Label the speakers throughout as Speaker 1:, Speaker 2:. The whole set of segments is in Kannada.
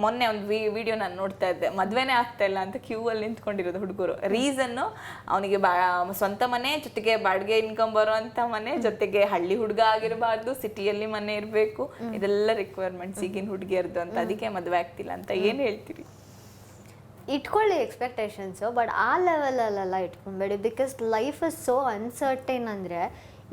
Speaker 1: ಮೊನ್ನೆ ಒಂದು ವಿಡಿಯೋ ನಾನು ನೋಡ್ತಾ ಇದ್ದೆ, ಮದ್ವೆನೇ ಆಗ್ತಾ ಇಲ್ಲ ಅಂತ ಕ್ಯೂ ಅಲ್ಲಿ ನಿಂತ್ಕೊಂಡಿರೋದು ಹುಡುಗರು. ರೀಸನ್ನು ಅವನಿಗೆ ಸ್ವಂತ ಮನೆ ಜೊತೆಗೆ ಬಾಡಿಗೆ ಇನ್ಕಮ್ ಬರುವಂತ ಮನೆ ಜೊತೆಗೆ ಹಳ್ಳಿ ಹುಡುಗ ಆಗಿರಬಾರ್ದು, ಸಿಟಿಯಲ್ಲಿ ಮನೆ ಇರಬೇಕು, ಇದೆಲ್ಲ ರಿಕ್ವೈರ್ಮೆಂಟ್ಸ್ ಈಗಿನ ಹುಡುಗಿಯರ್ದು ಅಂತ, ಅದಕ್ಕೆ ಮದ್ವೆ ಆಗ್ತಿಲ್ಲ ಅಂತ. ಏನ್ ಹೇಳ್ತೀರಿ?
Speaker 2: ಇಟ್ಕೊಳ್ಳಿ ಎಕ್ಸ್ಪೆಕ್ಟೇಷನ್ಸು, ಬಟ್ ಆ ಲೆವೆಲಲ್ಲೆಲ್ಲ ಇಟ್ಕೊಬೇಡಿ. Because life is so uncertain. ಅಂದರೆ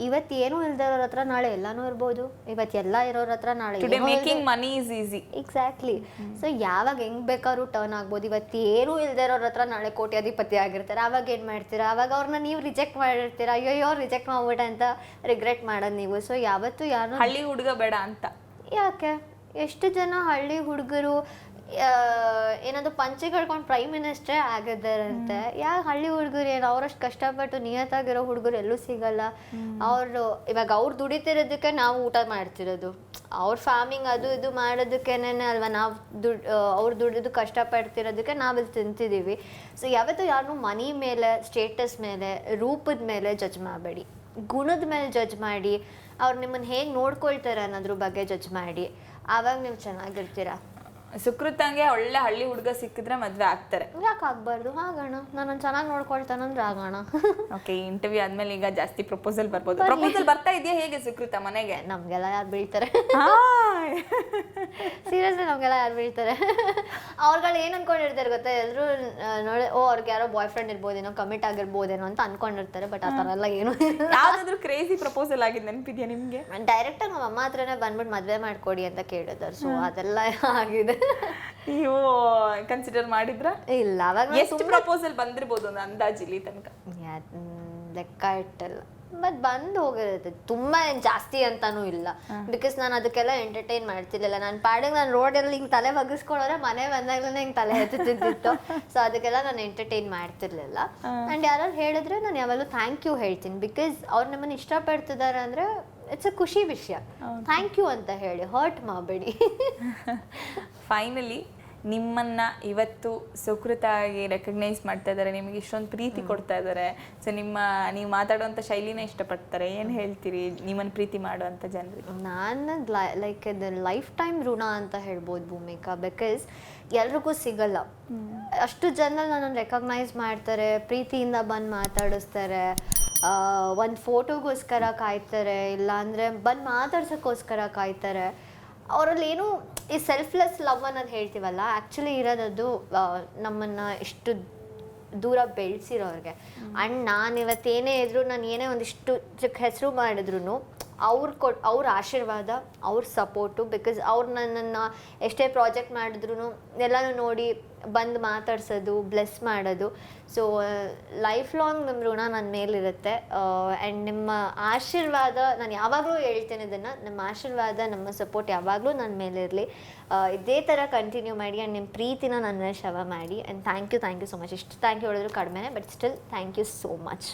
Speaker 2: ಇವತ್ತು ಏನೂ ಇಲ್ದಿರೋರ ಹತ್ರ ನಾಳೆ ಎಲ್ಲಾನು ಇರ್ಬೋದು, ಇವತ್ತೆಲ್ಲ ಇರೋರ ಹತ್ರ ನಾಳೆ
Speaker 1: making money is easy.
Speaker 2: Exactly. So ಯಾವಾಗ ಹೆಂಗ್ ಬೇಕಾದ್ರೂ ಟರ್ನ್ ಆಗ್ಬೋದು. ಇವತ್ತು ಏನೂ ಇಲ್ದಿರೋರ ಹತ್ರ ನಾಳೆ ಕೋಟ್ಯಾಧಿಪತಿ ಆಗಿರ್ತಾರೆ. ಆವಾಗ ಏನು ಮಾಡ್ತೀರಾ? ಆವಾಗ ಅವ್ರನ್ನ ನೀವು ರಿಜೆಕ್ಟ್ ಮಾಡಿರ್ತೀರಾ, ಅಯ್ಯೋ ರಿಜೆಕ್ಟ್ ಮಾಡ್ಬಿಟ್ಟ ಅಂತ ರಿಗ್ರೆಟ್ ಮಾಡೋದು ನೀವು. ಸೊ ಯಾವತ್ತೂ ಯಾರು
Speaker 1: ಹಳ್ಳಿ ಹುಡುಗ ಬೇಡ ಅಂತ.
Speaker 2: ಯಾಕೆ ಎಷ್ಟು ಜನ ಹಳ್ಳಿ ಹುಡುಗರು ಏನಾದ್ರು ಪಂಚೆ ಕಳ್ಕೊಂಡು ಪ್ರೈಮ್ ಮಿನಿಸ್ಟ್ರೇ ಆಗಿದ್ದಾರಂತೆ. ಯಾಕೆ ಹಳ್ಳಿ ಹುಡುಗರು ಏನು ಅವರಷ್ಟು ಕಷ್ಟಪಟ್ಟು ನಿಯತ್ತಾಗಿರೋ ಹುಡುಗರು ಎಲ್ಲೂ ಸಿಗಲ್ಲ. ಅವರು ಇವಾಗ ಅವ್ರು ದುಡಿತಿರೋದಕ್ಕೆ ನಾವು ಊಟ ಮಾಡ್ತಿರೋದು, ಅವ್ರ ಫಾರ್ಮಿಂಗ್ ಅದು ಇದು ಮಾಡೋದಕ್ಕೇನೆ ಅಲ್ವಾ ನಾವು ಅವ್ರು ದುಡಿದು ಕಷ್ಟಪಡ್ತಿರೋದಕ್ಕೆ ನಾವಿಲ್ಲಿ ತಿಂತಿದ್ದೀವಿ. ಸೊ ಯಾವತ್ತೂ ಯಾರನ್ನೂ ಮನಿ ಮೇಲೆ, ಸ್ಟೇಟಸ್ ಮೇಲೆ, ರೂಪದ ಮೇಲೆ ಜಡ್ಜ್ ಮಾಡಬೇಡಿ. ಗುಣದ ಮೇಲೆ ಜಡ್ಜ್ ಮಾಡಿ. ಅವ್ರು ನಿಮ್ಮನ್ನು ಹೇಗೆ ನೋಡ್ಕೊಳ್ತಾರೆ ಅನ್ನೋದ್ರ ಬಗ್ಗೆ ಜಡ್ಜ್ ಮಾಡಿ. ಆವಾಗ ನೀವು ಚೆನ್ನಾಗಿರ್ತೀರಾ.
Speaker 1: ಸುಕೃತಂಗೆ ಒಳ್ಳೆ ಹಳ್ಳಿ ಹುಡುಗ ಸಿಕ್ಕಿದ್ರೆ ಮದ್ವೆ ಆಗ್ತಾರೆ.
Speaker 2: ಯಾಕೆ ಆಗ್ಬಾರ್ದು? ಆಗೋಣ. ನಾನು ಚೆನ್ನಾಗಿ ನೋಡ್ಕೊಳ್ತಾನಂದ್ರೆ ಆಗೋಣ.
Speaker 1: ಓಕೆ, ಇಂಟರ್ವ್ಯೂ ಆದ್ಮೇಲೆ ಈಗ ಜಾಸ್ತಿ ಪ್ರಪೋಸಲ್ ಬರ್ಬೋದು. ಪ್ರಪೋಸಲ್ ಬರ್ತಾ ಇದೆಯಾ ಹೇಗೆ ಸುಕೃತ ಮನೆಗೆ?
Speaker 2: ನಮಗೆಲ್ಲ ಯಾರು ಬೀಳ್ತಾರೆ? ಸೀರಿಯಸ್ಲಿ ನಮಗೆಲ್ಲ ಯಾರು ಬೀಳ್ತಾರೆ? ಅವ್ರುಗಳು ಏನು ಅನ್ಕೊಂಡಿರ್ತಾರೆ ಗೊತ್ತಾ? ಎಲ್ಲರೂ ನೋಡಿ ಅವ್ರಿಗೆ ಯಾರೋ ಬಾಯ್ ಫ್ರೆಂಡ್ ಇರ್ಬೋದೇನೋ, ಕಮಿಟ್ ಆಗಿರ್ಬೋದೇನೋ ಅಂತ ಅನ್ಕೊಂಡಿರ್ತಾರೆ. ಬಟ್ ಆ ಥರ ಎಲ್ಲ ಏನು.
Speaker 1: ಯಾವ್ದಾದ್ರು ಕ್ರೇಜಿ ಪ್ರಪೋಸಲ್ ಆಗಿದೆ ನೆನಪಿದ್ಯಾ ನಿಮ್ಗೆ?
Speaker 2: ಡೈರೆಕ್ಟಾಗಿ ನಮ್ಮ ಅಮ್ಮ ಹತ್ರನೇ ಬಂದ್ಬಿಟ್ಟು ಮದುವೆ ಮಾಡ್ಕೊಡಿ ಅಂತ ಕೇಳಿದ್ರು. ಸೊ ಅದೆಲ್ಲ ಆಗಿದೆ.
Speaker 1: ನೀವು ಕನ್ಸಿಡರ್ ಮಾಡಿದ್ರ?
Speaker 2: ಇಲ್ಲ. ಅವಾಗ
Speaker 1: ಎಷ್ಟು ಪ್ರಪೋಸಲ್ ಬಂದಿರ್ಬೋದು ಒಂದು ಅಂದಾಜು ಇಲ್ಲಿ ತನಕ?
Speaker 2: ಲೆಕ್ಕ ಇಟ್ಟಲ್ಲ, ಬಟ್ ಬಂದು ಹೋಗಿರುತ್ತೆ. ತುಂಬಾ ಏನು ಜಾಸ್ತಿ ಅಂತಾನೂ ಇಲ್ಲ. ಬಿಕಾಸ್ ನಾನು ಅದಕ್ಕೆಲ್ಲ ಎಂಟರ್ಟೈನ್ ಮಾಡ್ತಿರ್ಲಿಲ್ಲ. ನಾನು ಪಾಡಿಗೆ ನಾನು ರೋಡಲ್ಲಿ ಹಿಂಗೆ ತಲೆ ಬಗ್ಗಿಸ್ಕೊಳ್ಳೋರೆ ಮನೆ ಬಂದಾಗಲೇ ಹಿಂಗೆ ತಲೆ ಎತ್ತುತ್ತಿತ್ತು. ಸೊ ಅದಕ್ಕೆಲ್ಲ ನಾನು ಎಂಟರ್ಟೈನ್ ಮಾಡ್ತಿರ್ಲಿಲ್ಲ. ಆ್ಯಂಡ್ ಯಾರು ಹೇಳಿದ್ರೆ ನಾನು ಯಾವಾಗಲೂ ಥ್ಯಾಂಕ್ ಯು ಹೇಳ್ತೀನಿ. ಬಿಕಾಸ್ ಅವ್ರು ನಿಮ್ಮನ್ನು ಇಷ್ಟಪಡ್ತಿದ್ದಾರೆ ಅಂದರೆ ಇಟ್ಸ್ ಅ ಖುಷಿ ವಿಷಯ. ಥ್ಯಾಂಕ್ ಯು ಅಂತ ಹೇಳಿ, ಹರ್ಟ್ ಮಾಡಬೇಡಿ.
Speaker 1: ಫೈನಲಿ ನಿಮ್ಮನ್ನ ಇವತ್ತು ಸುಕೃತ ಆಗಿ ರೆಕಗ್ನೈಸ್ ಮಾಡ್ತಾ ಇದ್ದಾರೆ, ನಿಮಗೆ ಇಷ್ಟೊಂದು ಪ್ರೀತಿ ಕೊಡ್ತಾ ಇದ್ದಾರೆ. ಸೊ ನೀವು ಮಾತಾಡುವಂಥ ಶೈಲಿನೇ ಇಷ್ಟಪಡ್ತಾರೆ. ಏನು ಹೇಳ್ತೀರಿ ನಿಮ್ಮನ್ನು ಪ್ರೀತಿ ಮಾಡುವಂಥ ಜನರಿಗೆ?
Speaker 2: ನಾನು ಲೈಕ್ ಇದು ಲೈಫ್ ಟೈಮ್ ಋಣ ಅಂತ ಹೇಳ್ಬೋದು ಭೂಮಿಕಾ. ಬಿಕಾಸ್ ಎಲ್ರಿಗೂ ಸಿಗಲ್ಲ. ಅಷ್ಟು ಜನ ನನ್ನನ್ನು ರೆಕಗ್ನೈಸ್ ಮಾಡ್ತಾರೆ, ಪ್ರೀತಿಯಿಂದ ಬಂದು ಮಾತಾಡಿಸ್ತಾರೆ, ಒಂದು ಫೋಟೋಗೋಸ್ಕರ ಕಾಯ್ತಾರೆ, ಇಲ್ಲಾಂದರೆ ಬಂದು ಮಾತಾಡ್ಸೋಕ್ಕೋಸ್ಕರ ಕಾಯ್ತಾರೆ. ಅವರಲ್ಲಿ ಏನು ಈ ಸೆಲ್ಫ್ಲೆಸ್ ಲವ್ ಅನ್ನೋದು ಹೇಳ್ತೀವಲ್ಲ, ಆ್ಯಕ್ಚುಲಿ ಇರೋದದು ನಮ್ಮನ್ನು ಇಷ್ಟು ದೂರ ಬೆಳೆಸಿರೋರಿಗೆ. ಆ್ಯಂಡ್ ನಾನು ಇವತ್ತೇನೇ ಇದ್ರೂ, ನಾನು ಏನೇ ಒಂದಿಷ್ಟು ಚಿಕ್ಕ ಹೆಸರು ಮಾಡಿದ್ರು ಅವ್ರ ಆಶೀರ್ವಾದ, ಅವ್ರ ಸಪೋರ್ಟು. ಬಿಕಾಸ್ ಅವ್ರು ನನ್ನನ್ನು ಎಷ್ಟೇ ಪ್ರಾಜೆಕ್ಟ್ ಮಾಡಿದ್ರು ಎಲ್ಲನೂ ನೋಡಿ ಬಂದು ಮಾತಾಡ್ಸೋದು, ಬ್ಲೆಸ್ ಮಾಡೋದು. ಸೊ ಲೈಫ್ ಲಾಂಗ್ ನಿಮ್ಮ ಋಣ ನನ್ನ ಮೇಲಿರುತ್ತೆ. ಆ್ಯಂಡ್ ನಿಮ್ಮ ಆಶೀರ್ವಾದ, ನಾನು ಯಾವಾಗಲೂ ಹೇಳ್ತೇನೆ ಇದನ್ನು, ನಮ್ಮ ಆಶೀರ್ವಾದ, ನಮ್ಮ ಸಪೋರ್ಟ್ ಯಾವಾಗಲೂ ನನ್ನ ಮೇಲಿರಲಿ. ಇದೇ ಥರ ಕಂಟಿನ್ಯೂ ಮಾಡಿ. ಆ್ಯಂಡ್ ನಿಮ್ಮ ಪ್ರೀತಿನ ನನ್ನ ಶವ ಮಾಡಿ. And thank you so much. ಇಷ್ಟು ಥ್ಯಾಂಕ್ ಯು ಹೇಳಿದ್ರು ಕಡಿಮೆನೇ, but still thank you so much.